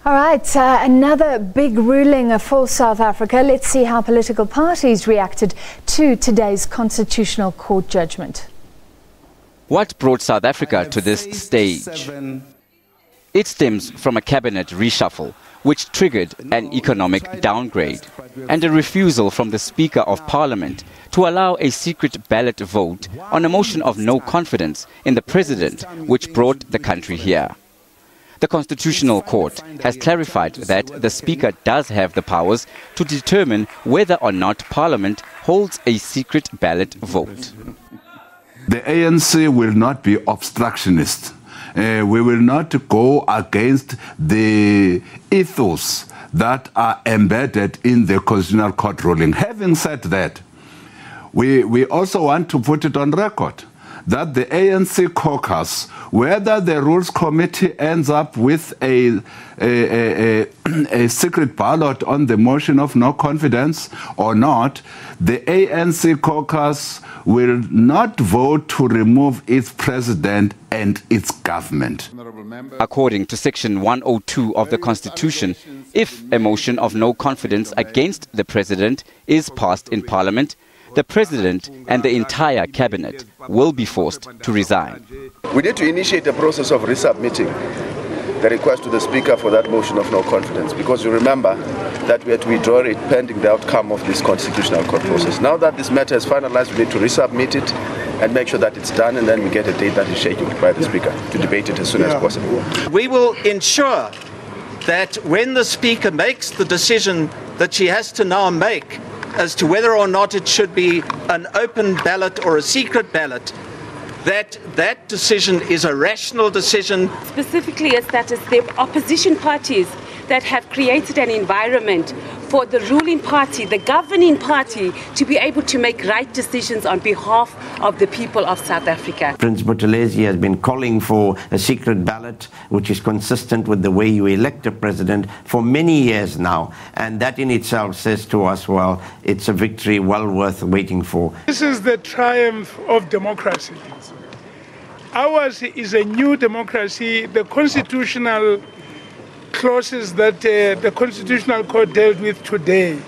All right, another big ruling for South Africa. Let's see how political parties reacted to today's Constitutional Court judgment. What brought South Africa to this stage? It stems from a cabinet reshuffle, which triggered an economic downgrade and a refusal from the Speaker of Parliament to allow a secret ballot vote on a motion of no confidence in the President, which brought the country here. The Constitutional Court has clarified that the Speaker does have the powers to determine whether or not Parliament holds a secret ballot vote. The ANC will not be obstructionist. We will not go against the ethos that are embedded in the Constitutional Court ruling. Having said that, we also want to put it on record that the ANC caucus, whether the Rules Committee ends up with a secret ballot on the motion of no confidence or not, the ANC caucus will not vote to remove its president and its government. According to Section 102 of the Constitution, if a motion of no confidence against the president is passed in Parliament, the President and the entire cabinet will be forced to resign. We need to initiate a process of resubmitting the request to the Speaker for that motion of no confidence, because you remember that we had to withdraw it pending the outcome of this Constitutional Court process. Now that this matter is finalized, we need to resubmit it and make sure that it's done, and then we get a date that is scheduled by the Speaker to debate it as soon as possible. We will ensure that when the Speaker makes the decision that she has to now make as to whether or not it should be an open ballot or a secret ballot, that decision is a rational decision. Specifically, is that it's the opposition parties that have created an environment for the ruling party, the governing party, to be able to make right decisions on behalf of the people of South Africa. Prince Buthelezi has been calling for a secret ballot, which is consistent with the way you elect a president, for many years now. And that in itself says to us, well, it's a victory well worth waiting for. This is the triumph of democracy. Ours is a new democracy. The constitutional clauses that the Constitutional Court dealt with today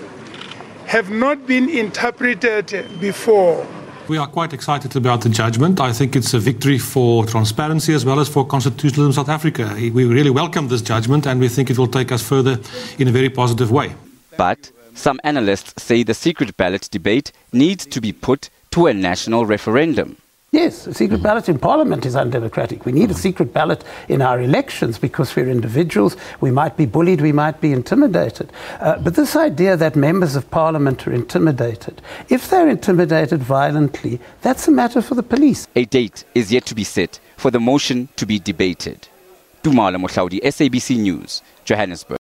have not been interpreted before. We are quite excited about the judgment. I think it's a victory for transparency as well as for constitutionalism in South Africa. We really welcome this judgment, and we think it will take us further in a very positive way. But some analysts say the secret ballot debate needs to be put to a national referendum. Yes, a secret ballot in Parliament is undemocratic. We need a secret ballot in our elections because we're individuals. We might be bullied, we might be intimidated. But this idea that members of Parliament are intimidated, if they're intimidated violently, that's a matter for the police. A date is yet to be set for the motion to be debated. Dumala Mohlaudi, SABC News, Johannesburg.